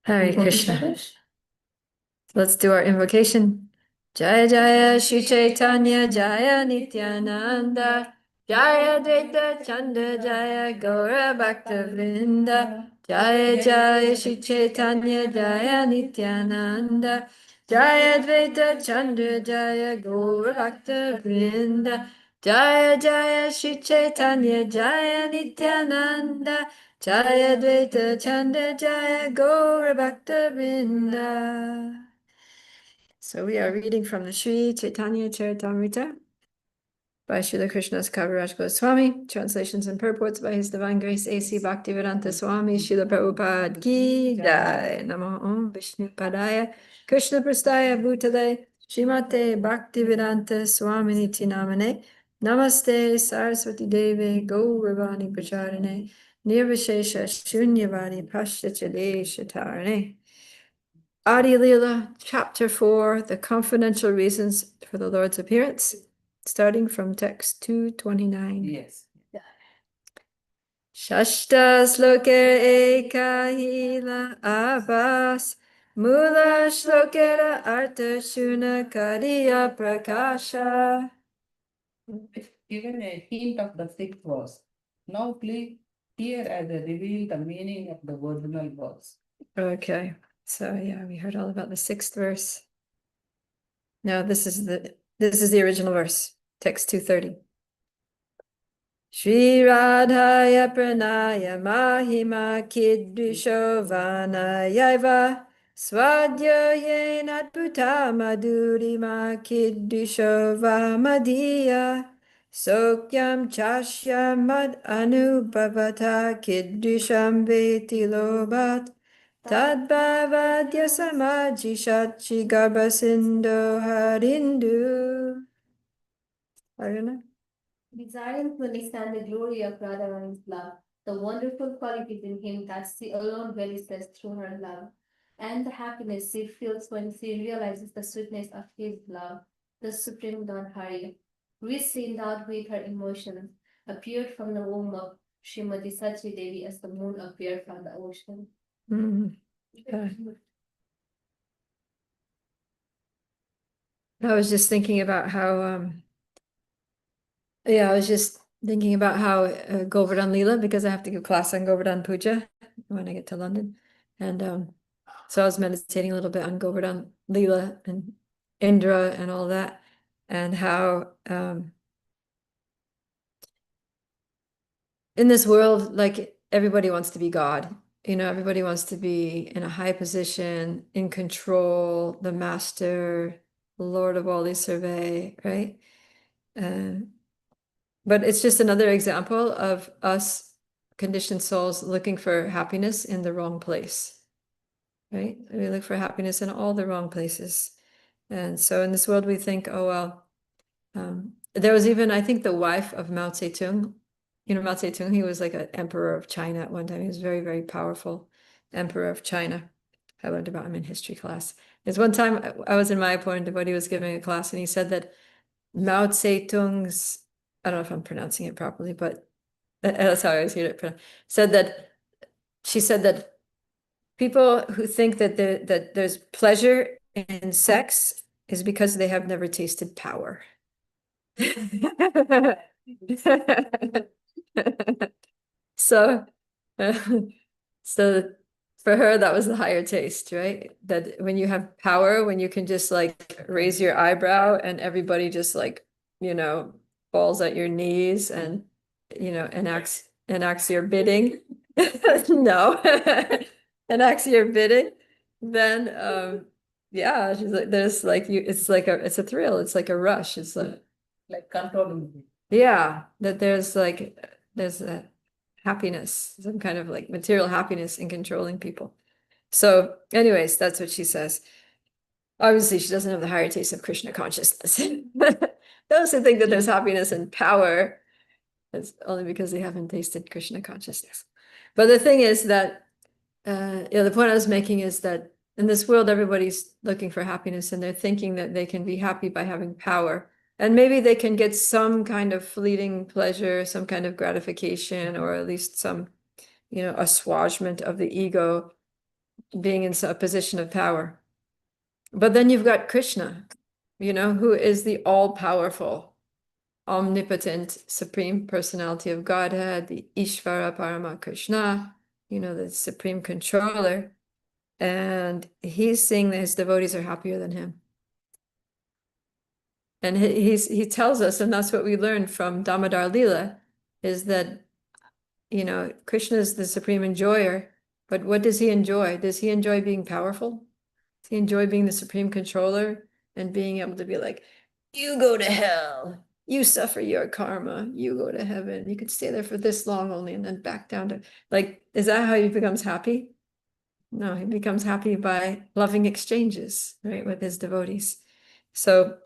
Hare Krishna. Let's do our invocation. Jaya Jaya Shri Chaitanya Jaya Nityananda Jaya Dvaita Chanda Jaya Gaura Bhakta Vrinda Jaya Jaya Shri Chaitanya Jaya Nityananda Jaya Dvaita Chanda Jaya Gaura Bhakta Vrinda Jaya Jaya Shri Chaitanya Jaya Nityananda Jaya Dvaita Chanda Jaya Gaura Bhakta Vrinda. So we are reading from the Sri Caitanya Charitamrita by Srila Krishna's Kaviraj Goswami, translations and purports by His Divine Grace A.C. Bhaktivedanta Swami, Srila Prabhupada Ki Jai. Namo Om Vishnu Padaya, Krishna Prastaya Bhutale, Srimate Bhaktivedanta Swami Niti Namane, Namaste Saraswati Deve Gauravani Pracharane, Nirvishesha Shunyavadi Pashtachale Shatarane. Adi Leela, Chapter 4, The Confidential Reasons for the Lord's Appearance, starting from text 229. Yes. Shashta Slokera Eka Hila Abbas, Mula Shlokera Artha Shuna Kariya Prakasha. Given a hint of the sixth verse. Now please hear as I reveal the meaning of the original verse. Okay, so yeah, we heard all about the sixth verse. Now this is the original verse, text 230. Shri Radhaya Pranaya Mahima Kiddusho Vanayaiva Swadhyayena Adbhuta Madhurima Kiddusho Vamadiya Sokyam Chashyam Mad Anubhavata Kiddusham Veti Lobat Tadbhavadya Samajishat Shigarbha Sindho Harindu. Aruna? Desiring to understand the glory of Radharani's love, the wonderful qualities in him that she alone realizes through her love, and the happiness she feels when she realizes the sweetness of his love, the Supreme Lord Hari, which she endowed with her emotions, appeared from the womb of Srimati Sachi Devi as the moon appeared from the ocean. I was just thinking about how Govardhan Leela, because I have to give class on Govardhan Puja when I get to London. And so I was meditating a little bit on Govardhan Leela and Indra and all that, and how in this world, like everybody wants to be God. Everybody wants to be in a high position, in control, the master, Lord of all these survey, right? But it's just another example of us conditioned souls looking for happiness in the wrong place, right? We look for happiness in all the wrong places. And so in this world, we think, oh, well, there was even, I think, the wife of Mao Zedong. Mao Zedong, he was like an emperor of China at one time. He was very, very powerful emperor of China. I learned about him in history class. There's one time I was in Mayapur and Devotee was giving a class, and he said that Mao Zedong's, I don't know if I'm pronouncing it properly, but that's how I always hear it. She said that people who think that there's pleasure in sex is because they have never tasted power. So for her, that was the higher taste, right? That when you have power, when you can just like raise your eyebrow and everybody just like, falls at your knees and, enacts your bidding. No, enacts your bidding. Then, yeah, she's like, there's like it's a thrill. It's like a rush. It's like controlling. Yeah, that there's a happiness, some kind of like material happiness in controlling people. So anyways, that's what she says. Obviously, she doesn't have the higher taste of Krishna consciousness. Those who think that there's happiness and power, it's only because they haven't tasted Krishna consciousness. But the thing is that, the point I was making is that in this world, everybody's looking for happiness and they're thinking that they can be happy by having power. And maybe they can get some kind of fleeting pleasure, some kind of gratification, or at least some, assuagement of the ego being in a position of power. But then you've got Krishna, who is the all-powerful, omnipotent, supreme personality of Godhead, the Ishvara Parama Krishna, the supreme controller. And he's seeing that his devotees are happier than him. And he tells us, and that's what we learned from Damodar Lila, is that, Krishna is the supreme enjoyer, but what does he enjoy? Does he enjoy being powerful? Does he enjoy being the supreme controller and being able to be like, you go to hell, you suffer your karma, you go to heaven, you could stay there for this long only and then back down to, like, is that how he becomes happy? No, he becomes happy by loving exchanges, right, with his devotees. So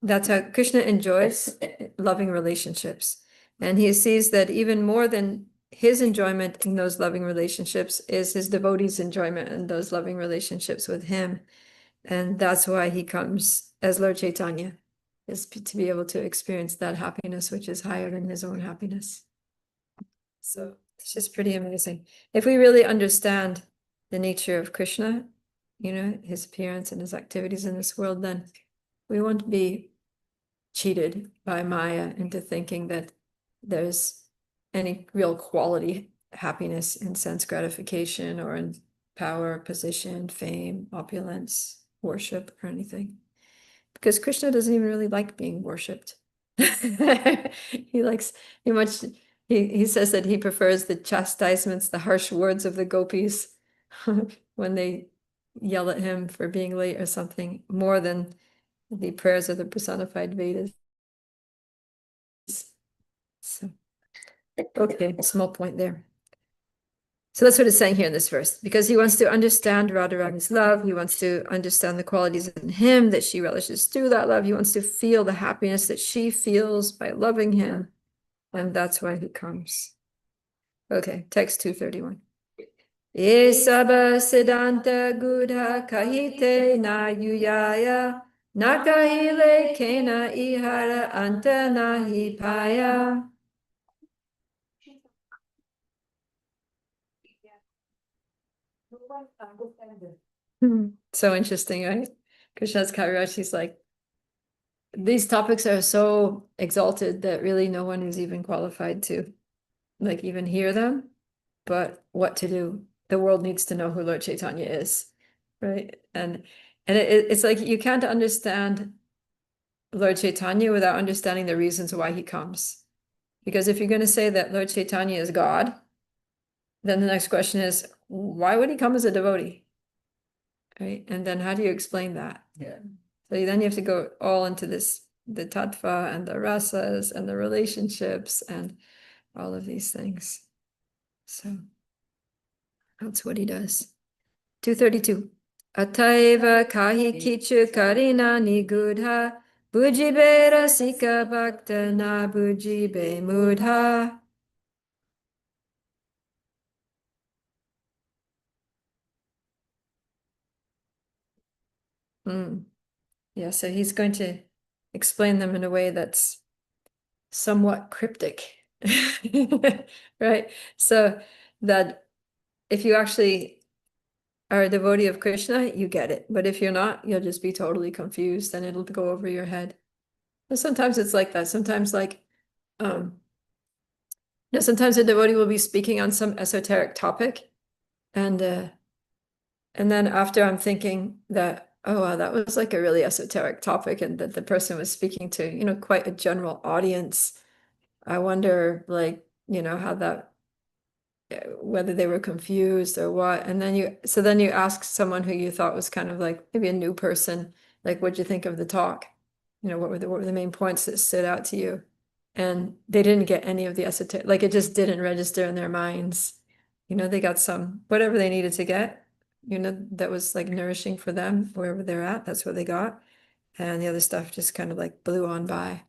that's how Krishna enjoys loving relationships. And he sees that even more than his enjoyment in those loving relationships is his devotees' enjoyment in those loving relationships with him. And that's why he comes as Lord Chaitanya, is to be able to experience that happiness, which is higher than his own happiness. So it's just pretty amazing. If we really understand the nature of Krishna, his appearance and his activities in this world, then we won't be cheated by Maya into thinking that there's any real quality happiness in sense gratification or in power, position, fame, opulence, worship, or anything. Because Krishna doesn't even really like being worshipped. He says that he prefers the chastisements, the harsh words of the gopis when they yell at him for being late or something, more than the prayers of the personified Vedas. So, okay, small point there. So that's what it's saying here in this verse, because he wants to understand Radharani's love. He wants to understand the qualities in him that she relishes through that love. He wants to feel the happiness that she feels by loving him. And that's why he comes. Okay, text 231. Esaba siddhanta gudha kahite na yuyaya nakahile kena ihara anta nahi paya. So interesting, right? Krishna's Kaviraj, he's like, these topics are so exalted that really no one is even qualified to like even hear them. But what to do? The world needs to know who Lord Chaitanya is, right? And it's like you can't understand Lord Chaitanya without understanding the reasons why he comes. Because if you're going to say that Lord Chaitanya is God, then the next question is, why would he come as a devotee? Right? And then how do you explain that? Yeah. So then you have to go all into this, the tattva and the rasas and the relationships and all of these things. So that's what he does. 232. Ataiva kahi kichu karina nigudha bujibe rasika bhakta na bujibe mudha. Yeah, so he's going to explain them in a way that's somewhat cryptic, right? So that if you actually are a devotee of Krishna, you get it. But if you're not, you'll just be totally confused and it'll go over your head. But sometimes it's like that. Sometimes sometimes a devotee will be speaking on some esoteric topic and then after I'm thinking that, oh, wow, that was like a really esoteric topic and that the person was speaking to, quite a general audience. I wonder, like, how that, whether they were confused or what. And then you ask someone who you thought was kind of like maybe a new person, like, what'd you think of the talk? What were the main points that stood out to you? And they didn't get any of the esoteric, like it just didn't register in their minds. They got some, whatever they needed to get, that was like nourishing for them, wherever they're at, that's what they got. And the other stuff just kind of like blew on by.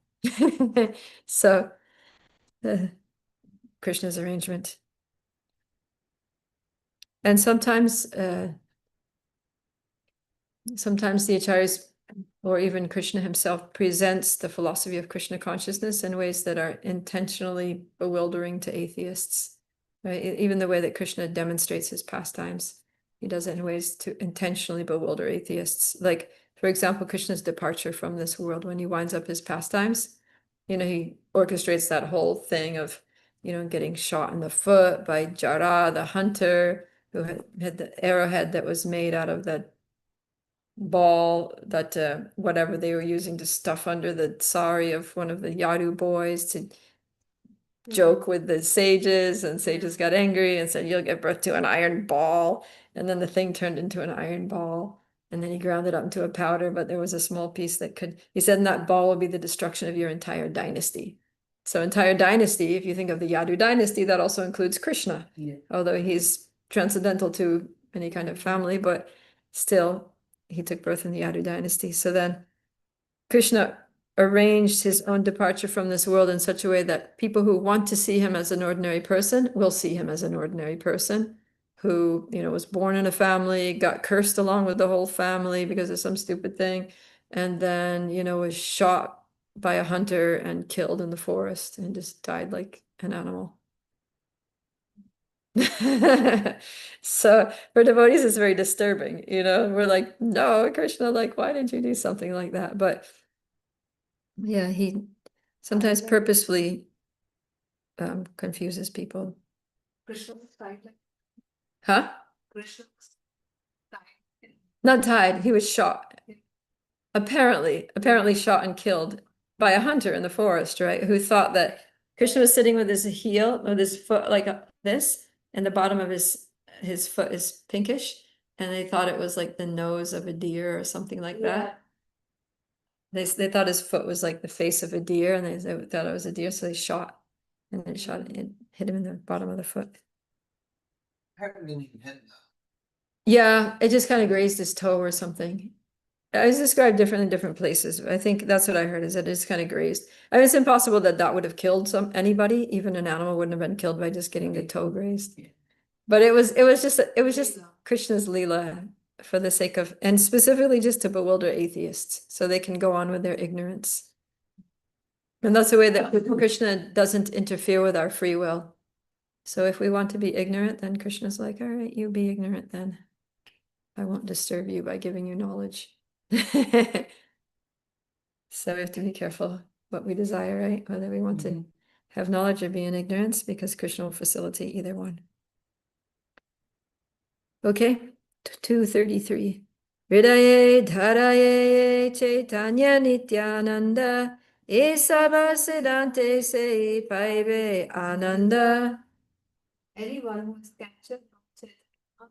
So Krishna's arrangement. And sometimes the acharyas or even Krishna himself presents the philosophy of Krishna consciousness in ways that are intentionally bewildering to atheists. right? Even the way that Krishna demonstrates his pastimes, he does it in ways to intentionally bewilder atheists. Like, for example, Krishna's departure from this world, when he winds up his pastimes, he orchestrates that whole thing of, getting shot in the foot by Jara, the hunter, who had the arrowhead that was made out of that ball, that whatever they were using to stuff under the sari of one of the Yadu boys to joke with the sages, and sages got angry and said, "You'll get birth to an iron ball." And then the thing turned into an iron ball, and then he ground it up into a powder, but there was a small piece that he said, "And that ball will be the destruction of your entire dynasty." So entire dynasty, if you think of the Yadu dynasty, that also includes Krishna, although he's transcendental to any kind of family, but still he took birth in the Yadu dynasty. So then Krishna arranged his own departure from this world in such a way that people who want to see him as an ordinary person will see him as an ordinary person who, was born in a family, got cursed along with the whole family because of some stupid thing, and then, was shot by a hunter and killed in the forest and just died like an animal. So for devotees, it's very disturbing, we're like, no, Krishna, like, why didn't you do something like that? But yeah, he sometimes purposefully confuses people. Krishna died like Huh? Krishna died. Not tied, he was shot. Apparently shot and killed by a hunter in the forest, right? Who thought that Krishna was sitting with his foot like this, and the bottom of his foot is pinkish, and they thought it was like the nose of a deer or something like that. They thought his foot was like the face of a deer, and they thought it was a deer, so they shot, and then hit him in the bottom of the foot. Yeah, it just kind of grazed his toe or something. It's described different in different places. I think that's what I heard, is that it's kind of grazed. I mean, it's impossible that would have killed anybody. Even an animal wouldn't have been killed by just getting the toe grazed. But it was just Krishna's Leela for the sake of, and specifically just to bewilder atheists so they can go on with their ignorance. And that's the way that Krishna doesn't interfere with our free will. So if we want to be ignorant, then Krishna's like, all right, you be ignorant then. I won't disturb you by giving you knowledge. So we have to be careful what we desire, right? Whether we want to have knowledge or be in ignorance, because Krishna will facilitate either one. Okay, 233. Hridaye dharaye Caitanya Nityananda Esaba Siddhante Se Paive Ananda. Anyone who is captured by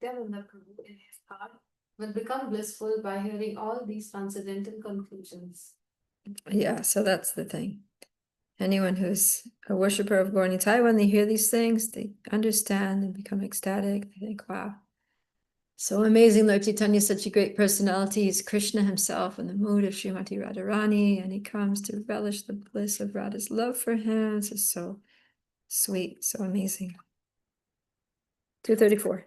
Nityananda Prabhu in his heart will become blissful by hearing all these transcendental conclusions. Yeah, so that's the thing. Anyone who's a worshiper of Gaura Nitai, when they hear these things, they understand and become ecstatic. They think, wow, so amazing. Lord Chaitanya is such a great personality. He's Krishna himself in the mood of Srimati Radharani, and he comes to relish the bliss of Radha's love for him. This is so sweet, so amazing. 234.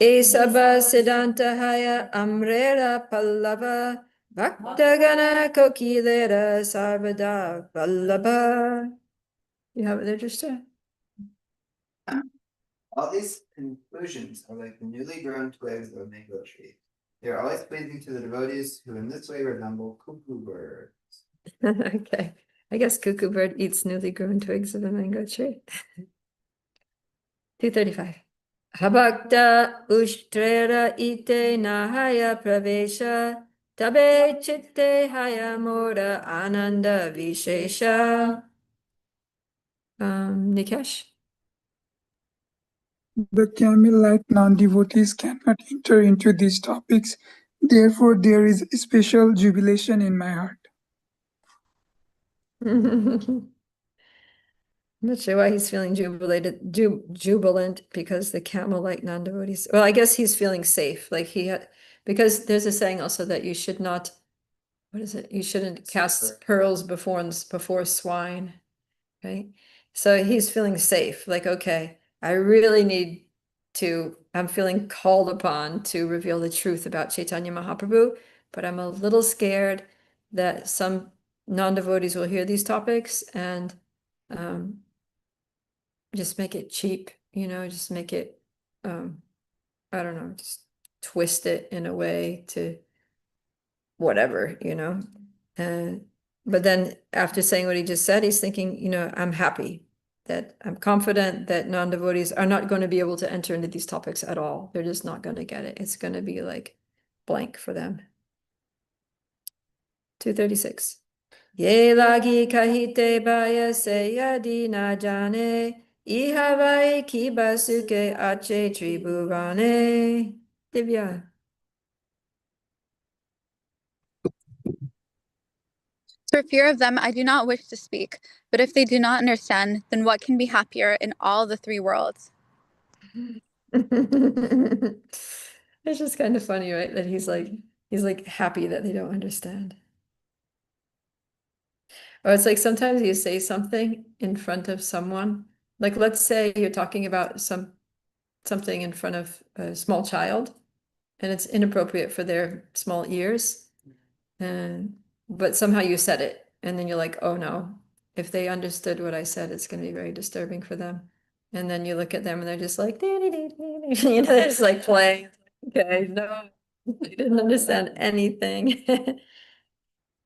Esaba Siddhanta Haya Amrera Pallava Bhaktagana Kokilera Sarvada Vallabha. You have it there, just All these conclusions are like the newly grown twigs of a mango tree. They are always pleasing to the devotees who in this way resemble cuckoo birds. Okay. I guess cuckoo bird eats newly grown twigs of a mango tree. 235. Habakta ushtrera ite nahaya pravesha tabe chitte haya mora ananda vishesha. Nikesh? The camel-like non-devotees cannot enter into these topics. Therefore, there is special jubilation in my heart. I'm not sure why he's feeling jubilant, because the camel-like non-devotees. Well, I guess he's feeling safe. Like because there's a saying also that you should not, what is it? You shouldn't cast pearls before swine, right? So he's feeling safe. Like, okay, I'm feeling called upon to reveal the truth about Chaitanya Mahaprabhu, but I'm a little scared that some non-devotees will hear these topics and just make it cheap, just make it, I don't know, just twist it in a way to whatever, And but then after saying what he just said, he's thinking, I'm happy that I'm confident that non-devotees are not going to be able to enter into these topics at all. They're just not going to get it. It's going to be like blank for them. 236. Ye lagi kahite baya se yadi na jane, ihavai kibasuke ache tribhuvane. Divya. For fear of them, I do not wish to speak. But if they do not understand, then what can be happier in all the three worlds? It's just kind of funny, right? That he's like happy that they don't understand. Or it's like sometimes you say something in front of someone. Like let's say you're talking about something in front of a small child, and it's inappropriate for their small ears. And but somehow you said it, and then you're like, oh no, if they understood what I said, it's gonna be very disturbing for them. And then you look at them and they're just like, they're just like playing. Okay, no, you didn't understand anything.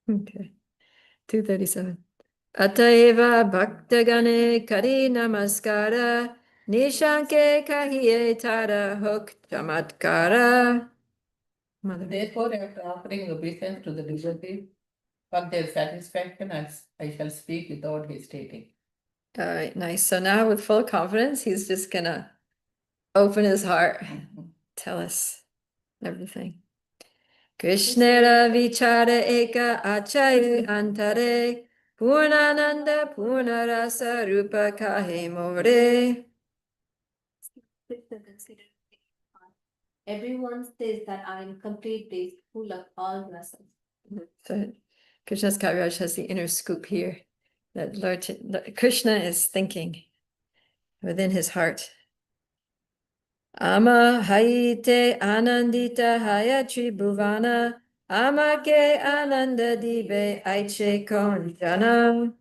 Okay, 237. Ataiva bhaktagane kari namaskara nishanke kahiye tara hok chamatkara. Mother. Therefore, after offering obeisance to the devotee, for their satisfaction, I shall speak without hesitating. All right, nice. So now with full confidence, he's just gonna open his heart, tell us everything. Krishnera vichara eka achayu antare purnananda purnarasa rupa kahe more. Krishna considered everyone says that I am complete bliss, full of all blessings. So Krishna's Kaviraj has the inner scoop here that Krishna is thinking within his heart. Ama haite anandita hayatri bhuvana amake ananda dive aiche konjana.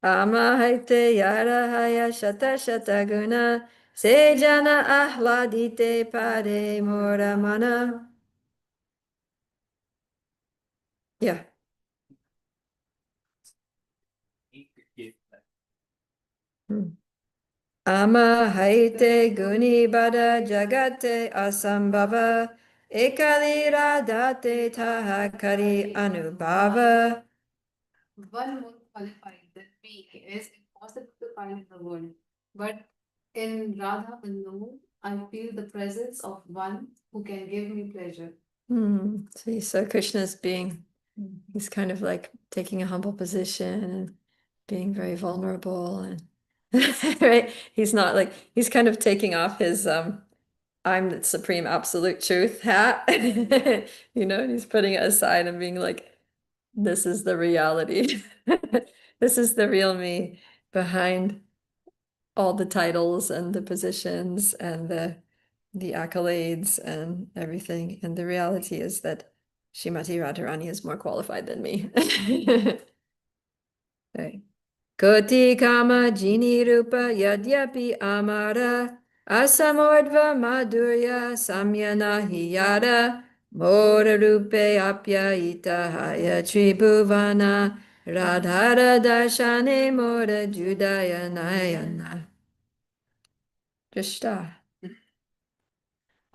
Ama haite yara haya shata shata guna sejana ahladite pare moramana. Yeah. Ama haite guni bada jagate asambhava ekalira date tahakari anubhava. One more qualified that we is impossible to find in the world. But in Radha alone, I feel the presence of one who can give me pleasure. See, so Krishna's he's kind of like taking a humble position and being very vulnerable and right. He's not like he's kind of taking off his I'm the supreme absolute truth hat, and he's putting it aside and being like, this is the reality. This is the real me behind all the titles and the positions and the accolades and everything. And the reality is that Srimati Radharani is more qualified than me. Right. Koti kama jini rupa yadyapi amara asamordva madhurya samyana hiyada mora rupe apya ita haya tribhuvana radhara darshane mora judaya nayana. Drishta.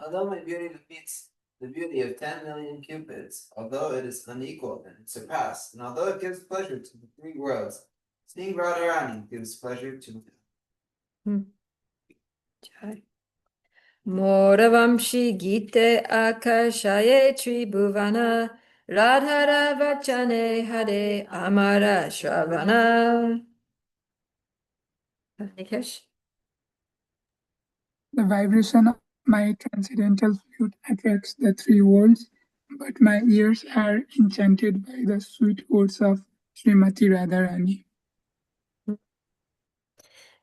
Although my beauty defeats the beauty of 10 million cupids, although it is unequaled and surpassed, and although it gives pleasure to the three worlds, seeing Radharani gives pleasure to me. Jai. Moravamshi gite akashaye tribhuvana radhara vachane hare amara shravana. Nikesh? The vibration of my transcendental flute attracts the three worlds, but my ears are enchanted by the sweet words of Srimati Radharani.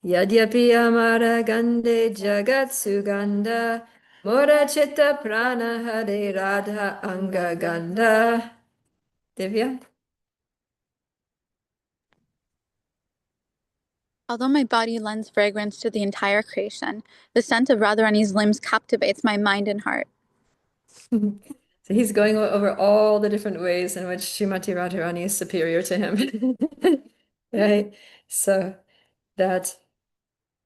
Yadyapi amara gande jagat sugandha mora chitta prana hare radha anga gandha. Divya? Although my body lends fragrance to the entire creation, the scent of Radharani's limbs captivates my mind and heart. So he's going over all the different ways in which Srimati Radharani is superior to him. Right? So that,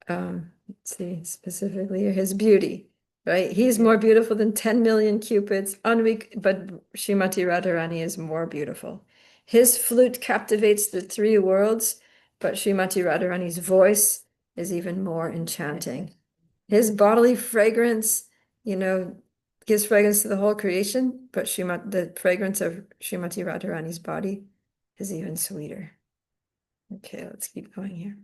let's see, specifically his beauty, right? He's more beautiful than 10 million cupids, but Srimati Radharani is more beautiful. His flute captivates the three worlds, but Srimati Radharani's voice is even more enchanting. His bodily fragrance, gives fragrance to the whole creation, but the fragrance of Srimati Radharani's body is even sweeter. Okay, let's keep going here.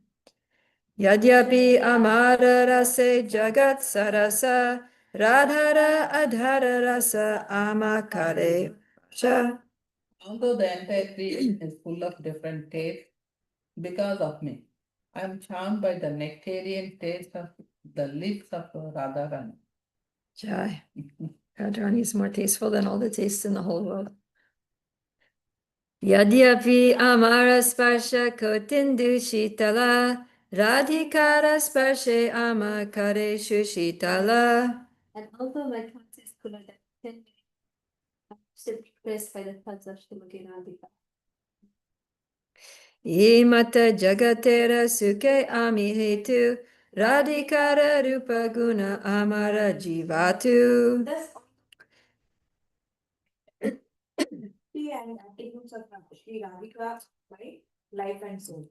Yadyapi amara rase jagat sarasa radhara adhara rasa amakare sha. Although the entire tree is full of different tastes, because of me, I am charmed by the nectarian taste of the lips of Radharani. Jai. Radharani is more tasteful than all the tastes in the whole world. Yadyapi amara sparsha kotindu shitala radhikara sparshe amakare shushitala. And although my thoughts is cooler than 10 million, I'm still impressed by the thoughts of Srimati Radhika. Imata jagatera suke amihetu radhikara rupa guna amara jivatu. Thus, she and attributes of Sri Radhika by life and soul.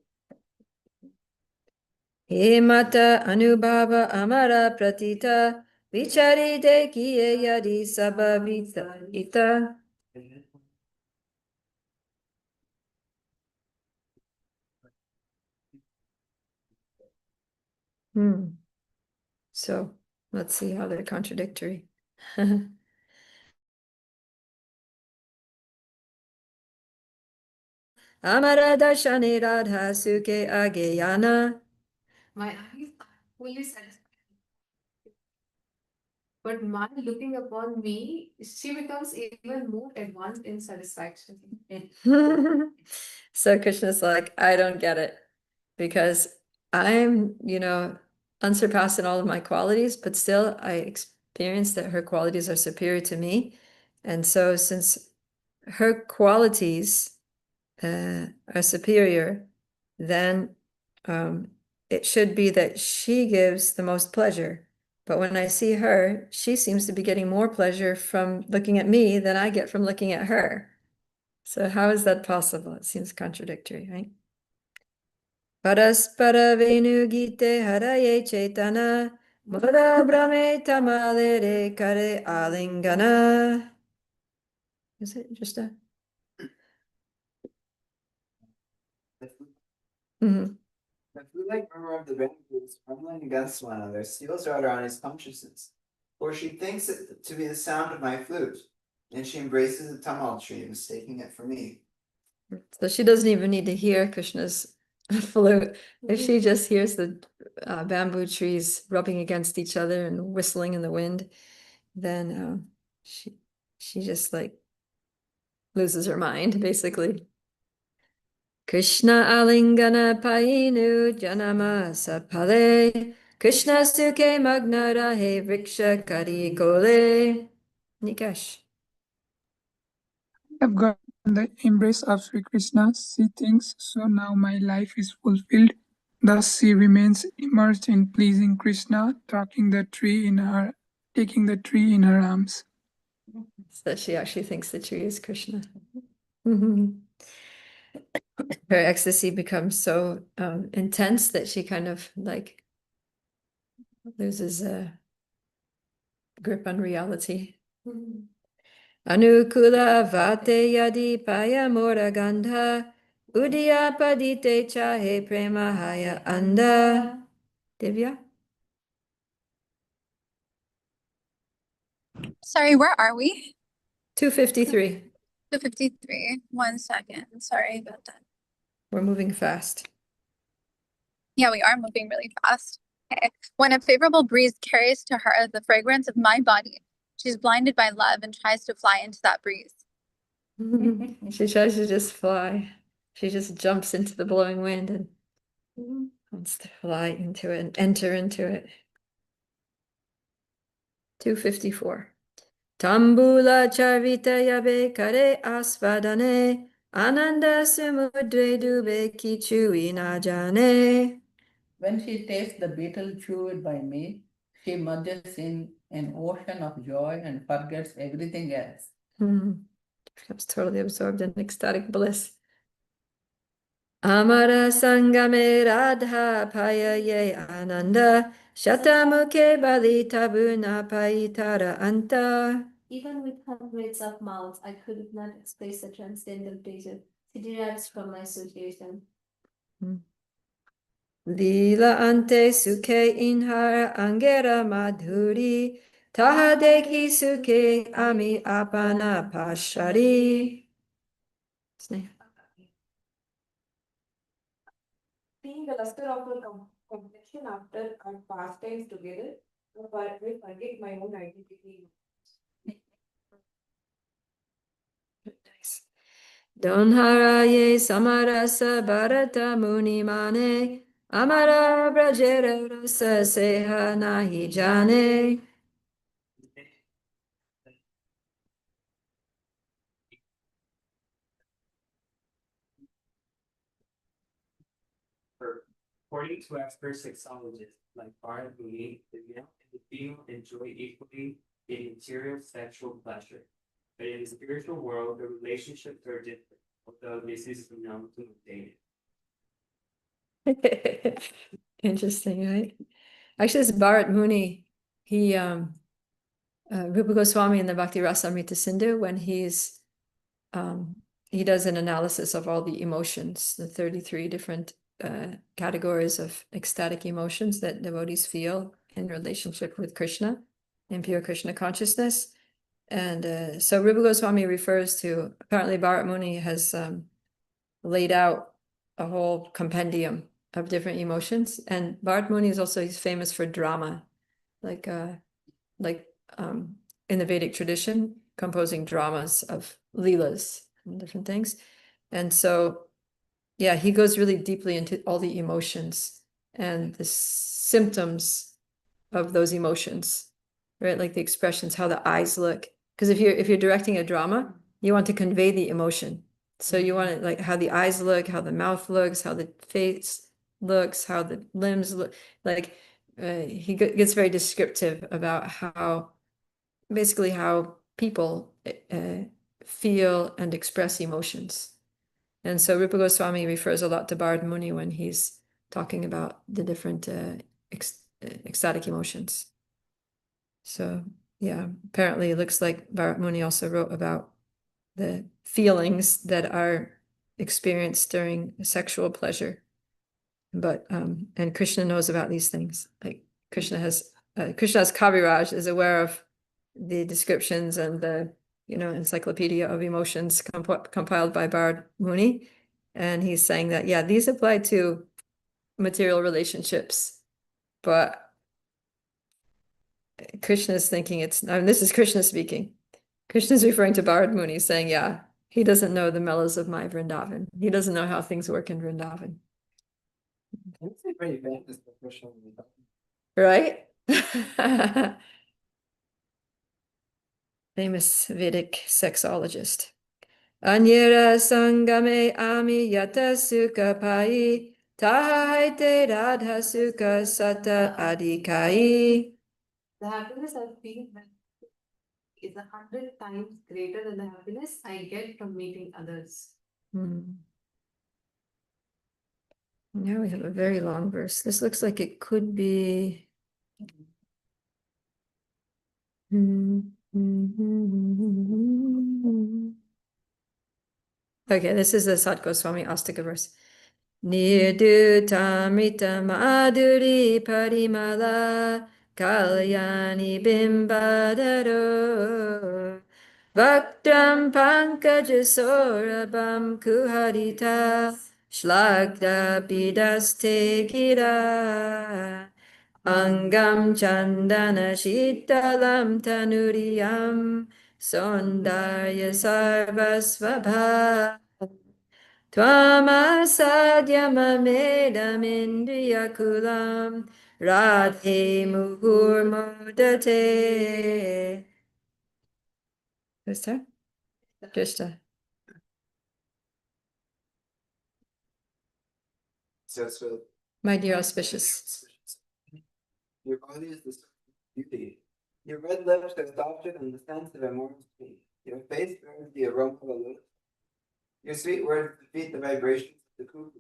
Hemata anubhava amara pratita vicharite kiye yadi sabhavita ita. So let's see how they're contradictory. Amara darshane radha suke ageyana. My eyes are fully satisfied. But my looking upon me, she becomes even more advanced in satisfaction. So Krishna's like, I don't get it because I'm, unsurpassed in all of my qualities, but still I experience that her qualities are superior to me. And so since her qualities are superior, then it should be that she gives the most pleasure. But when I see her, she seems to be getting more pleasure from looking at me than I get from looking at her. So how is that possible? It seems contradictory, right? Paraspara venu gite haraye chetana mura brahme tamalere kare alingana. Is it just a? Mhm. The flute-like murmur of the bamboos rumbling against one another steals Radharani's consciousness, for she thinks it to be the sound of my flute, and she embraces the tamal tree, mistaking it for me. So she doesn't even need to hear Krishna's flute. If she just hears the bamboo trees rubbing against each other and whistling in the wind, then she just like loses her mind, basically. Krishna alingana painu janama sapale Krishna suke magna rahe vriksha kari kole. Nikesh. I've got the embrace of Sri Krishna. She thinks, so now my life is fulfilled. Thus she remains immersed in pleasing Krishna, taking the tree in her arms. So she actually thinks the tree is Krishna. Her ecstasy becomes so intense that she kind of like loses a grip on reality. Anukula vate yadi paya mora gandha udiyapadite chahe prema haya anda. Divya? Sorry, where are we? 253. 253. 1 second. Sorry about that. We're moving fast. Yeah, we are moving really fast. Okay. When a favorable breeze carries to her the fragrance of my body, she's blinded by love and tries to fly into that breeze. She tries to just fly. She just jumps into the blowing wind and wants to fly into it and enter into it. 254. Tambula charvita yabe kare asvadane ananda samudre dube kichu inajane. When she tastes the beetle chewed by me, she merges in an ocean of joy and forgets everything else. Becomes totally absorbed in ecstatic bliss. Amara Sangame Radha Payaye Ananda Shatamukhe Bali Tabuna Paitara Anta. Even with hundreds of mouths, I could not express the transcendental pleasure. It derives from my association. Lila ante suke inhara angera madhuri tahadeki suke ami apana pashari. Seeing the luster of her complexion after our pastimes together, I will forget my own identity. Donharaye samarasa bharata munimane amara brajera rasa seha nahi jane. According to expert sexologists like Bharat Muni, the male and the female enjoy equally in material sexual pleasure. But in the spiritual world, the relationships are different, although this is known to dating. Interesting, right? Actually, this Bharat Muni, he Rupa Goswami in the Bhakti Rasamrita Sindhu, when he does an analysis of all the emotions, the 33 different categories of ecstatic emotions that devotees feel in relationship with Krishna in pure Krishna consciousness. And so Rupa Goswami refers to, apparently Bharat Muni has laid out a whole compendium of different emotions. And Bharat Muni is also, he's famous for drama, like in the Vedic tradition, composing dramas of leelas and different things. And so, yeah, he goes really deeply into all the emotions and the symptoms of those emotions, right? Like the expressions, how the eyes look. Because if you're directing a drama, you want to convey the emotion. So you want to, like, how the eyes look, how the mouth looks, how the face looks, how the limbs look. Like he gets very descriptive about how basically how people feel and express emotions. And so Rupa Goswami refers a lot to Bharat Muni when he's talking about the different ecstatic emotions. So yeah, apparently it looks like Bharat Muni also wrote about the feelings that are experienced during sexual pleasure. But and Krishna knows about these things. Like Krishna's Kaviraj is aware of the descriptions and the encyclopedia of emotions compiled by Bharat Muni, and he's saying that yeah, these apply to material relationships, but Krishna's thinking this is Krishna speaking. Krishna's referring to Bharat Muni, saying yeah, he doesn't know the mellows of my Vrindavan. He doesn't know how things work in Vrindavan. Right? Famous Vedic sexologist. Anyera sangame ami yata sukha pai tahaite radha sukha sata adikai. The happiness I feel is 100 times greater than the happiness I get from meeting others. Now we have a very long verse. This looks like it could be. Okay, this is the Sat Goswami Astika verse. Nirdutamrita madhuri parimala kalyani bimbadaro Bhaktam pankajasorabam kuharita shlagda bidaste gira Angam chandana shitalam tanuriyam Sondarya Sarvasvabha Tvamasadyamamedamindriyakulam Radhe Muhurmodate. Who's that? Krishna. So, My dear auspicious. your body is the source of beauty. Your red lips are softer than the scent of immortal sweet. Your face bears the aroma of a lotus. Your sweet words defeat the vibrations of the cuckoo,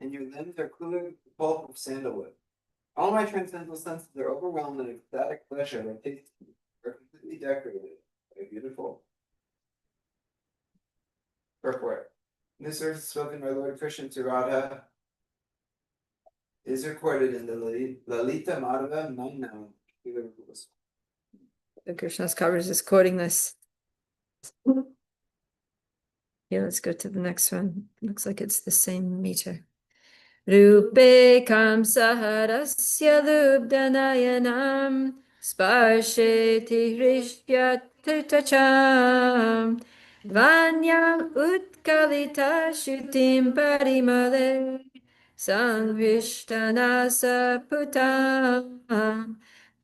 and your limbs are cooler than the pulp of sandalwood. All my transcendental senses are overwhelmed in ecstatic pleasure by tasting you, are completely decorated by beautiful purport. This verse spoken by Lord Krishna to Radha is recorded in the Lalita Madhava 9-9. So Krishna's covers is quoting this. Yeah, let's go to the next one. Looks like it's the same meter. Rupe kamsaharasya lubdanayanam sparsheti hrishyatritacham vanyam utkalita shutim parimale sanvishtanasa putam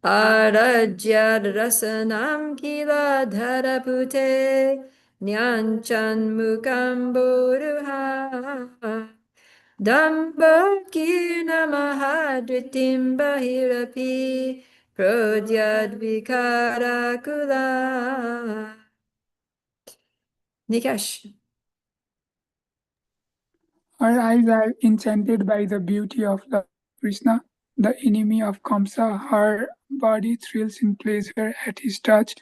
aradyad rasanam kila dharapute nyanchan mukam boruha Dambakirna mahadritim bahirapi prodyad vikarakula. Nikesh. Her eyes are enchanted by the beauty of Lord Krishna, the enemy of Kamsa. Her body thrills in pleasure at his touch.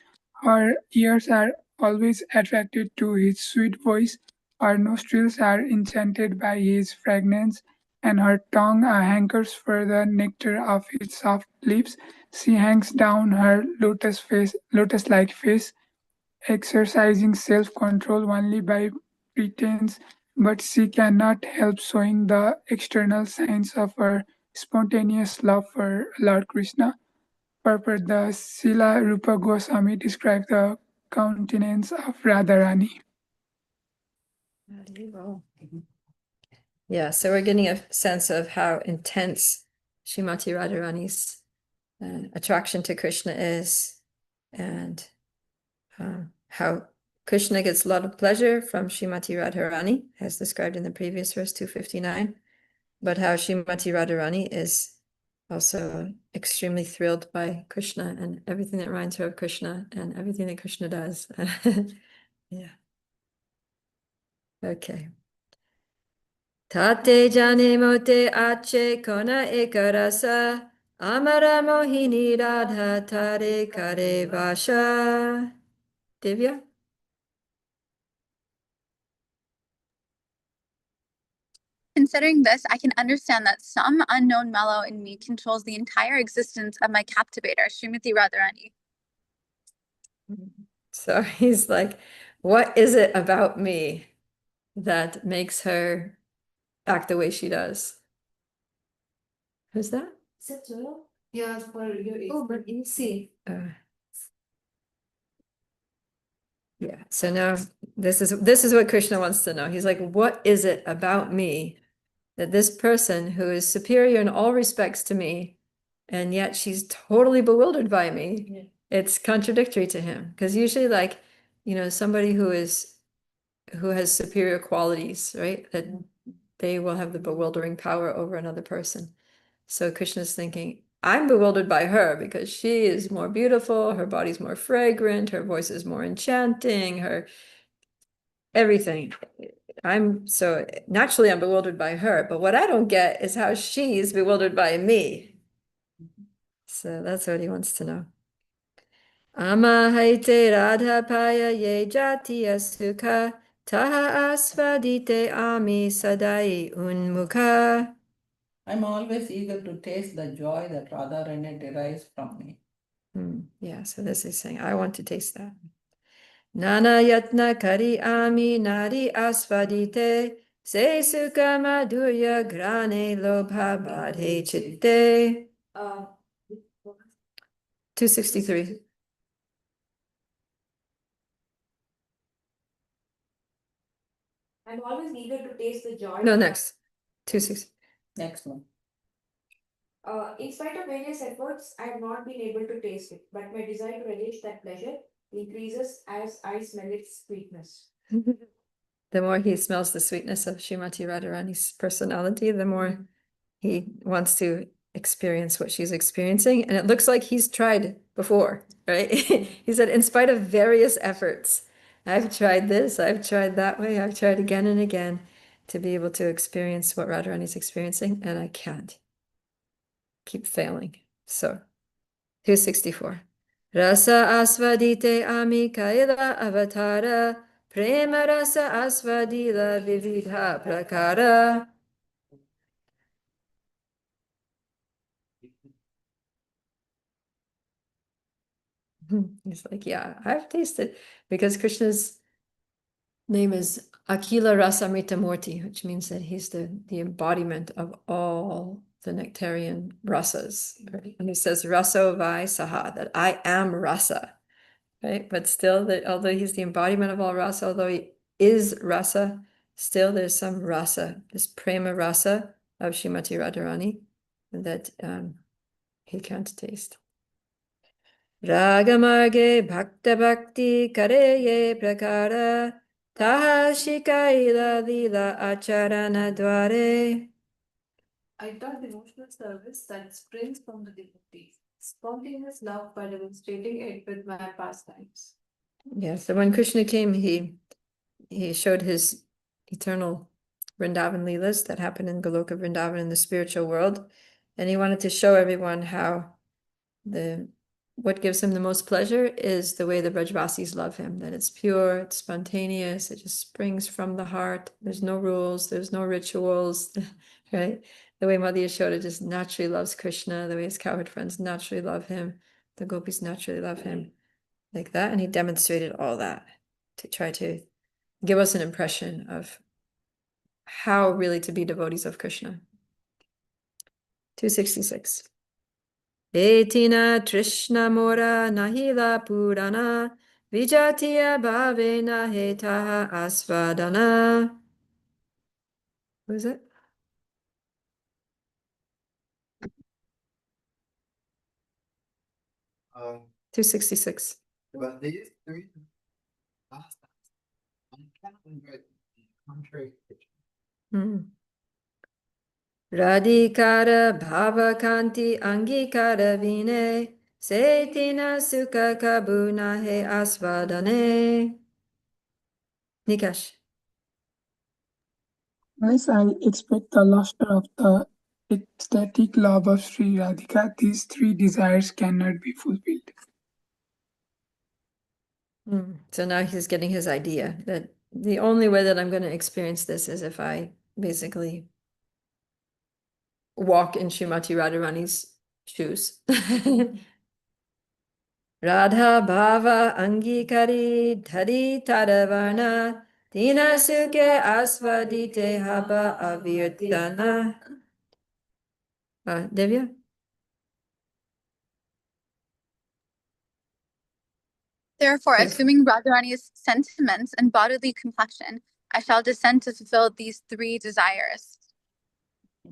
Her ears are always attracted to his sweet voice. Her nostrils are enchanted by his fragrance, and her tongue hankers for the nectar of his soft lips. She hangs down her lotus-like face, exercising self-control only by pretense, but she cannot help showing the external signs of her spontaneous love for Lord Krishna. Purport: the Srila Rupa Goswami described the countenance of Radharani. Yeah, so we're getting a sense of how intense Srimati Radharani's attraction to Krishna is, and how Krishna gets a lot of pleasure from Srimati Radharani, as described in the previous verse 259, but how Srimati Radharani is also extremely thrilled by Krishna and everything that reminds her of Krishna and everything that Krishna does. Yeah. Okay. Tate jane mote ache kona ekarasa amara mohini radha tare kare vasha. Divya? Considering this, I can understand that some unknown mellow in me controls the entire existence of my captivator, Srimati Radharani. So he's like, what is it about me that makes her act the way she does? Who's that? Is it Joel? Yeah, for you. Oh, but you see. Yeah. So now this is what Krishna wants to know. He's like, what is it about me that this person who is superior in all respects to me, and yet she's totally bewildered by me? Yeah. It's contradictory to him, because usually, like, somebody who has superior qualities, right? That they will have the bewildering power over another person. So Krishna's thinking, I'm bewildered by her because she is more beautiful, her body's more fragrant, her voice is more enchanting, her everything. So naturally I'm bewildered by her, but what I don't get is how she's bewildered by me. So that's what he wants to know. Amahaite radhapaya ye jatiya sukha taha asvadite ami sadai unmukha. I'm always eager to taste the joy that Radharani derives from me. Yeah, so this is saying, I want to taste that. Nana yatna kari ami nari asvadite se sukha madhurya grane lobha badhe chitte. 263. I'm always eager to taste the joy. No, next. 260. Next one. In spite of various efforts, I have not been able to taste it, but my desire to relish that pleasure increases as I smell its sweetness. The more he smells the sweetness of Srimati Radharani's personality, the more he wants to experience what she's experiencing. And it looks like he's tried before, right? He said, in spite of various efforts, I've tried this, I've tried that way, I've tried again and again to be able to experience what Radharani's experiencing, and I can't. Keep failing. So, 264. Rasa asvadite ami kaila avatara prema rasa asvadila vividha prakara. He's like, yeah, I've tasted, because Krishna's name is Akila Rasamrita Murti, which means that he's the embodiment of all the nectarian rasas. Right? And he says raso vai saha, that I am rasa. Right? But still, that although he's the embodiment of all rasa, although he is rasa, still there's some rasa, this prema rasa of Srimati Radharani that he can't taste. Ragamarge bhakta bhakti kareye prakara taha shikaila lila acharana dware. I taught devotional service that springs from the devotees, spontaneous love by demonstrating it with my pastimes. Yeah, so when Krishna came, he showed his eternal Vrindavan Leelas that happened in Goloka Vrindavan in the spiritual world. And he wanted to show everyone how what gives him the most pleasure is the way the Brajvasis love him, that it's pure, it's spontaneous, it just springs from the heart. There's no rules, there's no rituals, right? The way Mother Yashoda just naturally loves Krishna, the way his cowherd friends naturally love him, the gopis naturally love him, like that. And he demonstrated all that to try to give us an impression of how really to be devotees of Krishna. 266. Etina Trishna Mora Nahila Purana Vijatiya Bhavena Hetaha Asvadana. What is it? Um, 266. but these three last I cannot invite contrary. Radhikara Bhavakanti Angikara Vine Setina Sukha Kabuna He Asvadane. Nikash. As I expect the luster of the ecstatic love of Sri Radhika, these three desires cannot be fulfilled. So now he's getting his idea that the only way that I'm going to experience this is if I basically walk in Srimati Radharani's shoes. Radha Bhava Angikari Dhari Tadavarna Dina Suke Asvadite Haba Avirtana. Devya? Therefore, Yes. assuming Radharani's sentiments and bodily complexion, I shall descend to fulfill these three desires.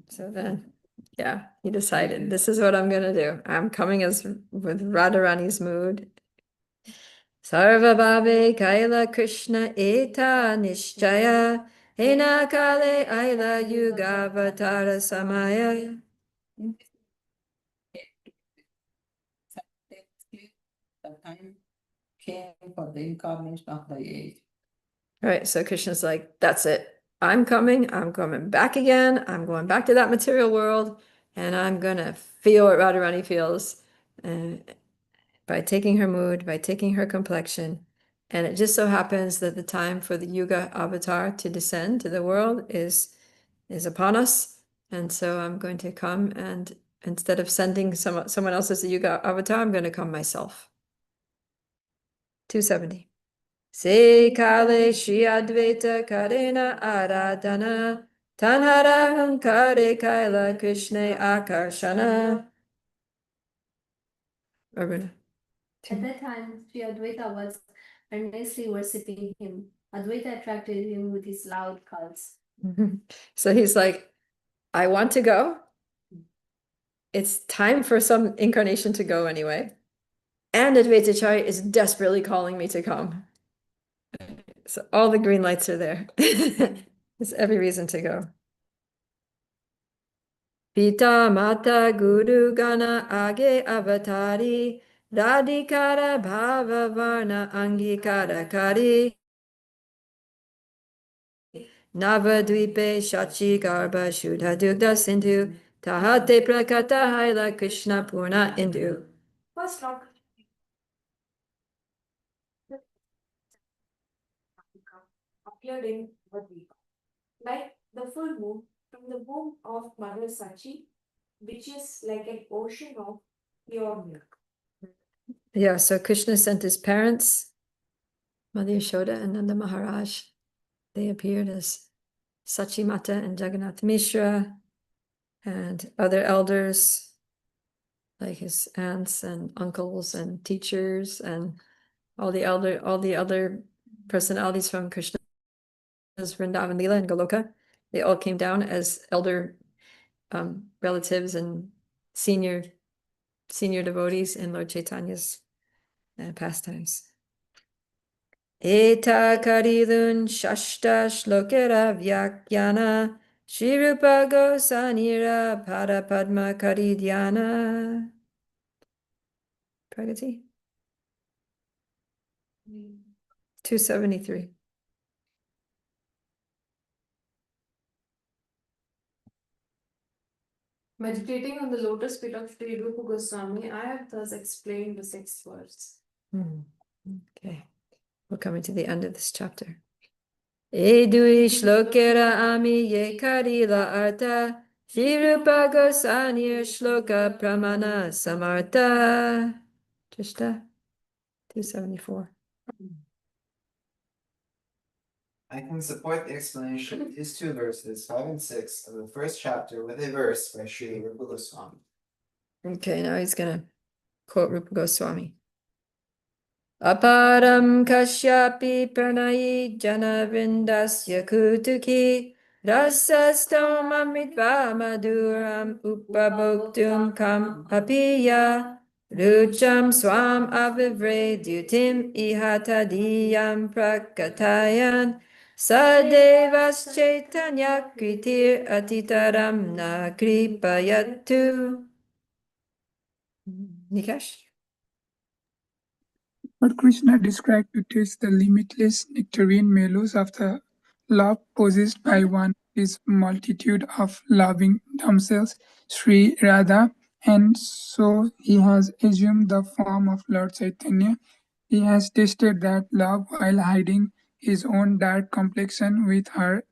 So then, yeah, he decided, this is what I'm going to do. I'm coming as with Radharani's mood. Sarva Bhave Kaila Krishna Eta Nishchaya Ena Kale Aila Yuga Vatara Samaya. The time came for the incarnation of the age. All right, so Krishna's like, that's it. I'm coming back again. I'm going back to that material world, and I'm gonna feel what Radharani feels by taking her mood, by taking her complexion. And it just so happens that the time for the Yuga avatar to descend to the world is upon us. And so I'm going to come, and instead of sending someone else as a Yuga avatar, I'm going to come myself. 270. Se kale Shri Advaita Karena Aradhana Tanhara Hankare Kaila Krishna Akarshana. Aruna. At that time, Sri Advaita was earnestly worshipping him. Advaita attracted him with his loud calls. So he's like, I want to go. It's time for some incarnation to go anyway. And Advaitacharya is desperately calling me to come. So all the green lights are there. There's every reason to go. Pita Mata Guru Gana Age Avatari Radhikara Bhava Varna Angikara Kari Navadvipe Shachi Garba Shuddha Dugda Sindhu Tahate Prakata Haila Krishna Purna Indu. First Lord appeared in Vadvika, like the full moon from the womb of Mother Sachi, which is like an ocean of pure milk. Yeah, so Krishna sent his parents, Mother Yashoda and Nanda Maharaj. They appeared as Sachi Mata and Jagannath Mishra and other elders like his aunts and uncles and teachers and all the other personalities from Krishna's Vrindavan Leela and Goloka. They all came down as elder relatives and senior devotees in Lord Chaitanya's pastimes. Eta karilun shashta shlokera vyakyana Shrirupa Gosanira Pada Padma Karidhyana. Pragati? 273. Meditating on the lotus feet of Sri Rupa Goswami, I have thus explained the 6th verse. Okay, we're coming to the end of this chapter. Edui shlokera ami ye karila artha Shrirupa Gosanir shloka pramana samartha. Trishta? 274. I can support the explanation of these two verses, 5 and 6, of the first chapter with a verse by Sri Rupa Goswami. Okay, now he's gonna quote Rupa Goswami. Aparam Kashyapi Pranayi Janavindasya Kutuki Rasastom Amritva Maduram Upabhoktum Kam Apiya Rucham Swam Avivre Dutim Ihatadiyam Prakatayan Sadevas Chaitanya Kritir Atitaram Na Kripayatu. Nikesh? Lord Krishna described to taste the limitless nectarine mellows of the love possessed by one is multitude of loving damsels, Sri Radha, and so he has assumed the form of Lord Chaitanya. He has tasted that love while hiding his own dark complexion with her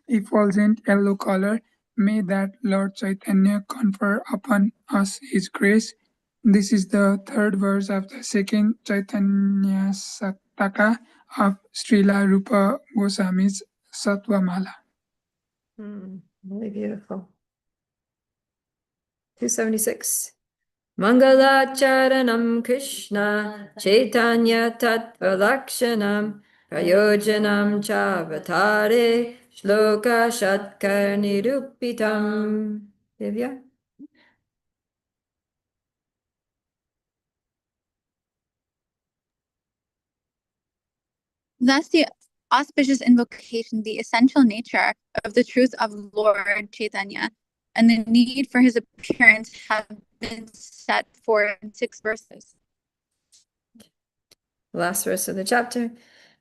effulgent yellow color. May that Lord Chaitanya confer upon us his grace. This is the third verse of the second Chaitanya Sataka of Srila Rupa Goswami's Sattvamala. Really beautiful. 276. Mangalacharanam Krishna Chaitanya Tattva Lakshanam Prayojanam Chavatare Shloka Shatkar Nirupitam. Divya? Thus, the auspicious invocation, the essential nature of the truth of Lord Chaitanya, and the need for his appearance have been set forth in 6 verses. Last verse of the chapter.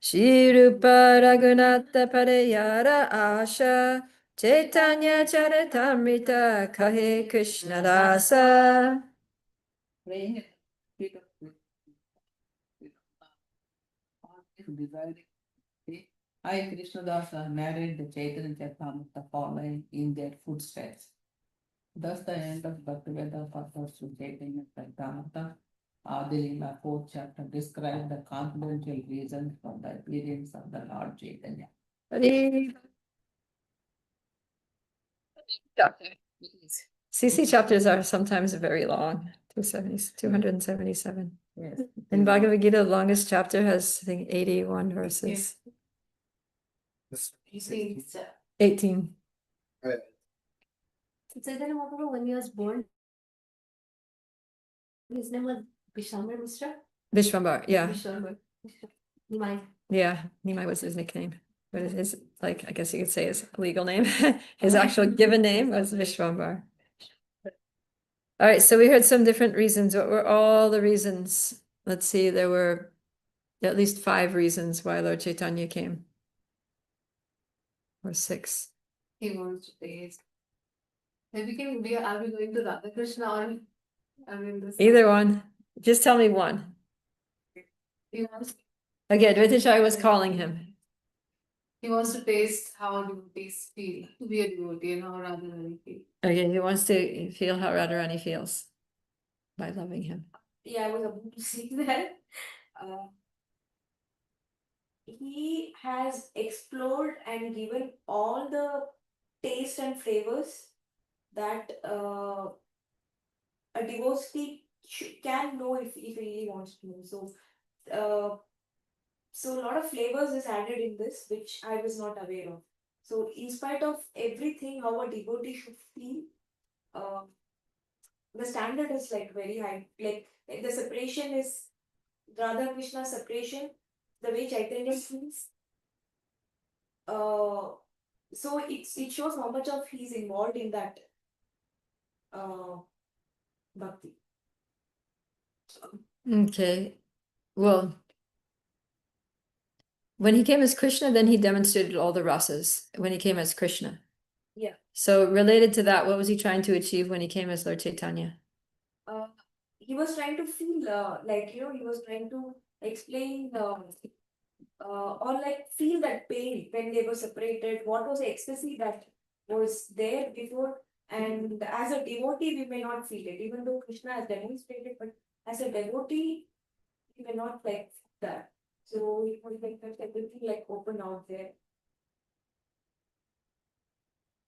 Shirupa Raghunatha Parayara Asha Chaitanya Charitamrita Kahe Krishna Rasa. Praying at the feet of desiring. I, Krishnadasa, narrate the Chaitanya Charitamrita following in their footsteps. Thus, the end of Bhaktivedanta purports to Chaitanya Charitamrita, Adilila 4th chapter, describe the confidential reasons for the appearance of the Lord Chaitanya. CC chapters are sometimes very long, 277. Yes. In Bhagavad Gita, the longest chapter has, I think, 81 verses. Seeds. 18. Right. Chaitanya Mahaprabhu, when he was born, his name was Vishwambar Mishra. Vishwambar, yeah. Vishwambar. Nimai. Yeah, Nimai was his nickname. But it is like, I guess you could say his legal name. His actual given name was Vishwambar. All right, so we heard some different reasons. What were all the reasons? Let's see, there were at least 5 reasons why Lord Chaitanya came. Or 6. He wants to taste. Are we going to Radha Krishna or this? Either one. Just tell me one. He wants, Again, Ritisha was calling him. he wants to taste how devotees feel. To be a devotee and how Radharani feel. Okay, he wants to feel how Radharani feels by loving him. Yeah, I was about to say that. He has explored and given all the taste and flavors that a devotee can know if he really wants to know. So a lot of flavors is added in this, which I was not aware of. So in spite of everything, how a devotee should feel, the standard is like very high. Like the separation is Radha Krishna separation, the way Chaitanya feels. So it shows how much of he's involved in that bhakti. Okay, well, when he came as Krishna, then he demonstrated all the rasas when he came as Krishna. Yeah. So related to that, what was he trying to achieve when he came as Lord Chaitanya? He was trying to feel he was trying to explain or like feel that pain when they were separated. What was the ecstasy that was there before? And as a devotee, we may not feel it, even though Krishna has demonstrated, but as a devotee, we may not like that. So it was like everything like open out there.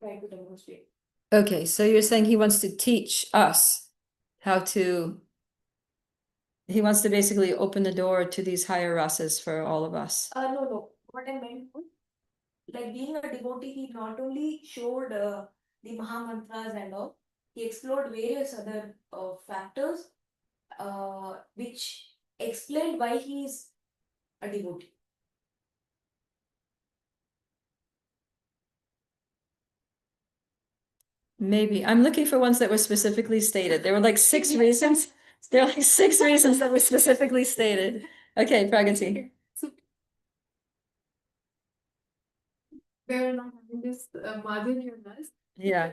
Trying to demonstrate. Okay, so you're saying he wants to teach us how to, he wants to basically open the door to these higher rasas for all of us. No. What I meant was, like being a devotee, he not only showed the Maha Mantras and all, he explored various other factors which explained why he is a devotee. Maybe. I'm looking for ones that were specifically stated. There were like 6 reasons. There are like 6 reasons that were specifically stated. Okay, Pragati. They were not having this Madhurya Ras. Yeah.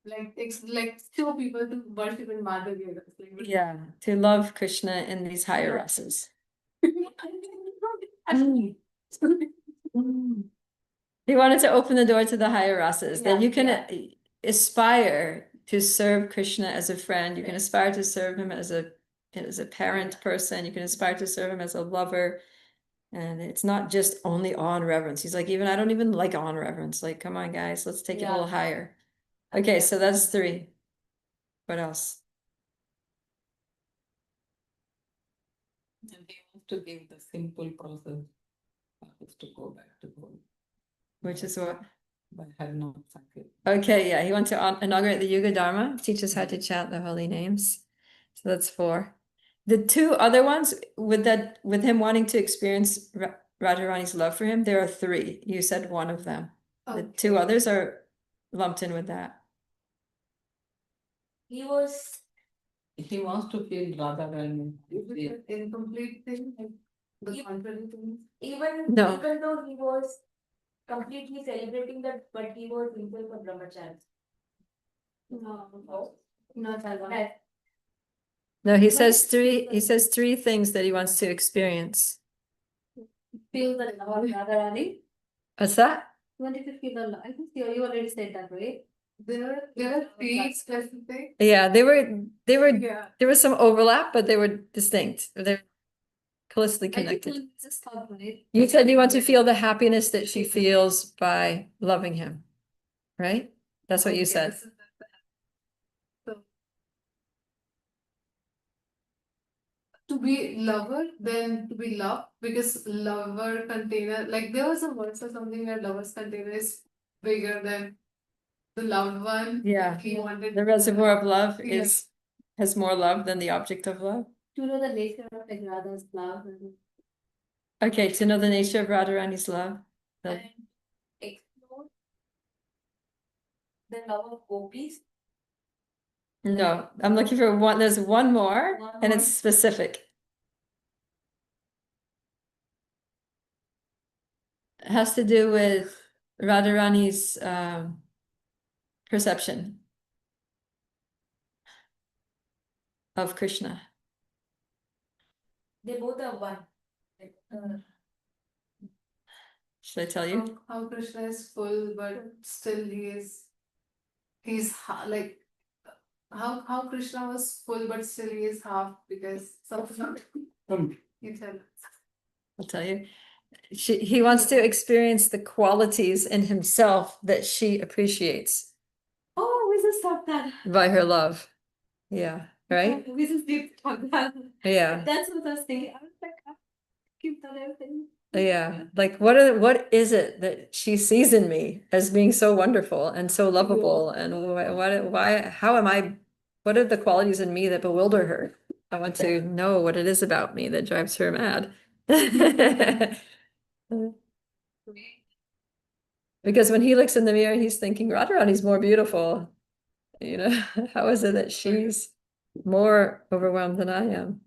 Like show people to worship in Madhurya Ras. Like, Yeah, to love Krishna in these higher rasas. He wanted to open the door to the higher rasas. Then you can aspire to serve Krishna as a friend. You can aspire to serve him as a parent person. You can aspire to serve him as a lover. And it's not just only awe and reverence. He's like, I don't even like awe and reverence. Like, come on, guys, let's take it a little higher. Okay, so that's 3. What else? And he wants to give the simple process to go back to God. Which is what? By have not Sankirtan. Okay, yeah, he wants to inaugurate the Yuga Dharma, teach us how to chant the holy names. So that's 4. The 2 other ones, with him wanting to experience Radharani's love for him, there are 3. You said one of them. The 2 others are lumped in with that. He wants to feel Radharani. incomplete thing, like the contrary thing. even though he was completely celebrating that, but he was himself a brahmachari. No, not that one. No, he says 3 things that he wants to experience. Feel the love of Radharani. What's that? You wanted to feel the love. I think you already said that, right? There are 3 specific. Yeah, there was some overlap, but they were distinct. They're closely connected. You said you want to feel the happiness that she feels by loving him, right? That's what you said. to be lover than to be loved, because lover container, like there was a verse or something where lover's container is bigger than the loved one. Yeah. He wanted The reservoir of love Yeah. has more love than the object of love. To know the nature of like Radha's love Okay, to know the nature of Radharani's love. and explore the love of gopis. No, I'm looking for one. There's one more, One and more. it's specific. It has to do with Radharani's perception of Krishna. They both are one. Like, Should I tell you? how Krishna is full, but still he's like how Krishna was full, but still he is half, because something you tell us. I'll tell you. He wants to experience the qualities in himself that she appreciates Oh, we just talked that. by her love. Yeah, right? We just did talk that. Yeah. That's what I was thinking. I was like, I keep that everything. Yeah, like what is it that she sees in me as being so wonderful and so lovable, and why how am I, what are the qualities in me that bewilder her? I want to know what it is about me that drives her mad. Because when he looks in the mirror, he's thinking Radharani's more beautiful. You know, how is it that she's more overwhelmed than I am?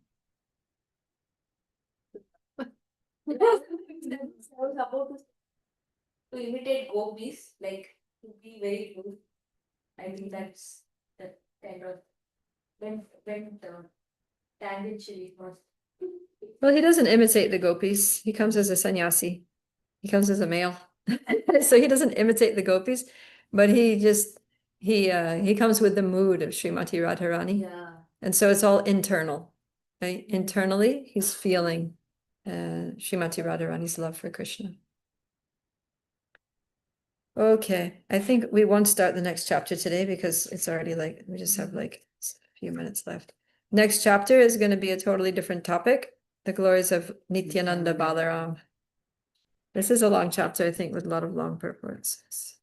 I was about to imitate gopis, like to be very good. I think that's that kind of went tangentially was. Well, he doesn't imitate the gopis. He comes as a sannyasi. He comes as a male. So he doesn't imitate the gopis, but he comes with the mood of Srimati Radharani. Yeah. And so it's all internal. Right? Internally, he's feeling Srimati Radharani's love for Krishna. Okay, I think we won't start the next chapter today because it's already like, we just have like a few minutes left. Next chapter is going to be a totally different topic, the glories of Nityananda Balaram. This is a long chapter, I think, with a lot of long purports.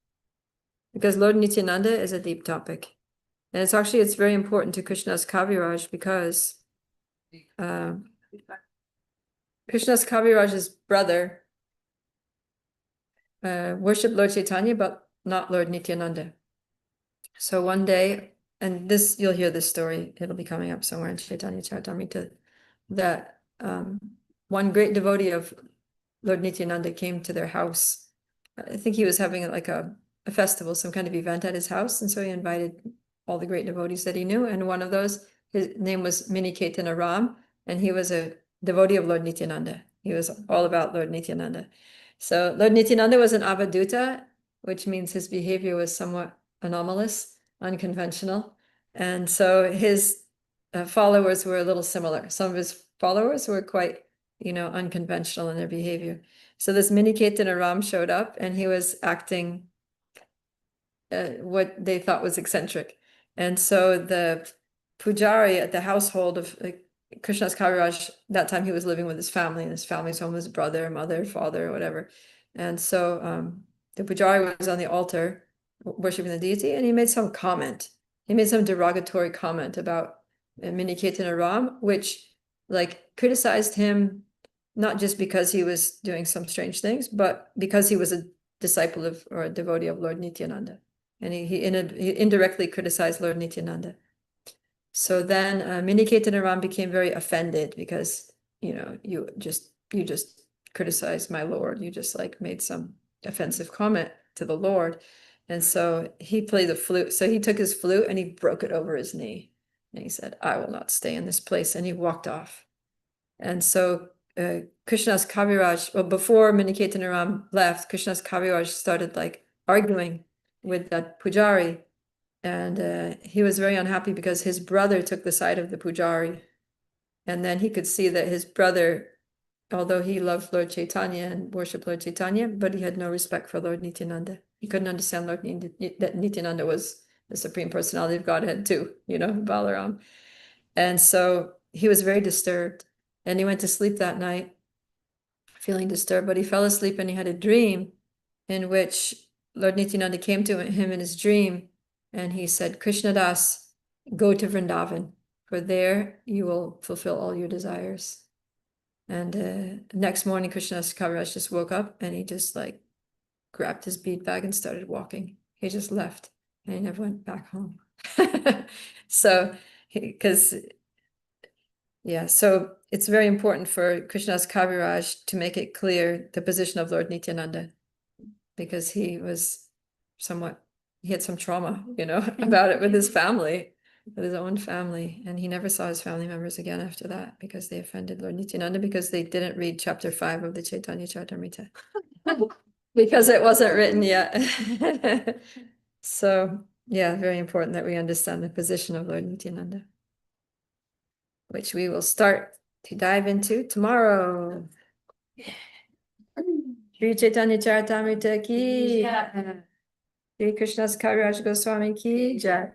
Because Lord Nityananda is a deep topic. And it's very important to Krishna's Kaviraj because Krishna's Kaviraj's brother worshipped Lord Chaitanya, but not Lord Nityananda. So one day, and this, you'll hear this story, it'll be coming up somewhere in Caitanya Caritamrita, that one great devotee of Lord Nityananda came to their house. I think he was having like a festival, some kind of event at his house, and so he invited all the great devotees that he knew, and one of those, his name was Mini Caitanya Ram, and he was a devotee of Lord Nityananda. He was all about Lord Nityananda. So Lord Nityananda was an avaduta, which means his behavior was somewhat anomalous, unconventional, and so his followers were a little similar. Some of his followers were quite, unconventional in their behavior. So this Mini Caitanya Ram showed up, and he was acting what they thought was eccentric. And so the pujari at the household of Krishna's Kaviraj, that time he was living with his family, and his family's home, his brother, mother, father, whatever. And so the pujari was on the altar worshiping the deity, and he made some comment. He made some derogatory comment about Mini Caitanya Ram, which criticized him, not just because he was doing some strange things, but because he was a disciple of or a devotee of Lord Nityananda. And he indirectly criticized Lord Nityananda. So then Mini Caitanya Ram became very offended because, you just criticized my Lord. You just made some offensive comment to the Lord. And so he played the flute. So he took his flute and he broke it over his knee. And he said, I will not stay in this place. And he walked off. And so Krishna's Kaviraj, well, before Mini Caitanya Ram left, Krishna's Kaviraj started arguing with that pujari, and he was very unhappy because his brother took the side of the pujari, and then he could see that his brother, although he loved Lord Chaitanya and worshipped Lord Chaitanya, but he had no respect for Lord Nityananda. He couldn't understand that Nityananda was the Supreme Personality of Godhead too, Balaram. And so he was very disturbed. And he went to sleep that night feeling disturbed, but he fell asleep and he had a dream in which Lord Nityananda came to him in his dream and he said, Krishna Das, go to Vrindavan, for there you will fulfill all your desires. And next morning, Krishnadas Kaviraj just woke up and he just like grabbed his bead bag and started walking. He just left and he never went back home. So, because so it's very important for Krishnadas Kaviraj to make it clear the position of Lord Nityananda, because he had some trauma, about it with his family, with his own family. And he never saw his family members again after that because they offended Lord Nityananda because they didn't read chapter 5 of the Caitanya Caritamrita because it wasn't written yet. So, very important that we understand the position of Lord Nityananda, which we will start to dive into tomorrow. Sri Chaitanya Charitamrita ki jai. Sri Krishna's Kaviraj Goswami ki jai.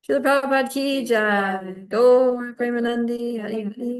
Srila Prabhupada ki jai. Gaur Premanandi Hari Hari.